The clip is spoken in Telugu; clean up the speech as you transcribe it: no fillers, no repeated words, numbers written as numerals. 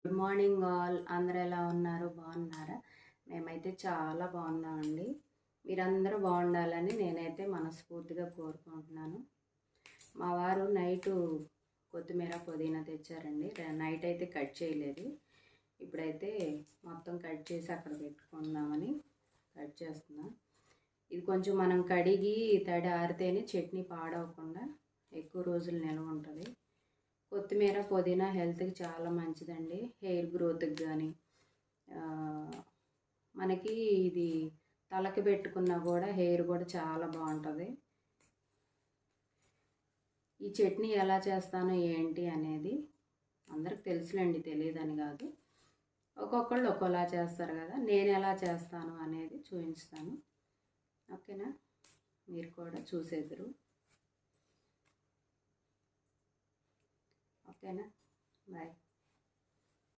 Good morning all. అందరూ ఎలా ఉన్నారు? బాగున్నారా? మేమైతే చాలా బాగున్నామండి. మీరందరూ బాగుండాలని నేనైతే మనస్ఫూర్తిగా కోరుకుంటున్నాను. మా వారు నైటు కొత్తిమీర పుదీనా తెచ్చారండి. నైట్ అయితే కట్ చేయలేదు. ఇప్పుడైతే మొత్తం కట్ చేసి అక్కడ పెట్టుకుందామని కట్ చేస్తున్నా. ఇది కొంచెం మనం కడిగి తడి ఆరితేనే చట్నీ పాడవకుండా ఎక్కువ రోజులు నిల్వ ఉంటుంది. కొత్తిమీర పుదీనా హెల్త్కి చాలా మంచిదండి. హెయిర్ గ్రోత్కి కానీ మనకి ఇది తలకి పెట్టుకున్నా కూడా హెయిర్ కూడా చాలా బాగుంటుంది. ఈ చట్నీ ఎలా చేస్తానో ఏంటి అనేది అందరికి తెలుసులేండి, తెలియదని కాదు. ఒక్కొక్కళ్ళు ఒక్కోలా చేస్తారు కదా, నేను ఎలా చేస్తాను అనేది చూపిస్తాను. ఓకేనా? మీరు కూడా చూసేద్దరు. ఓకేనా? బాయ్.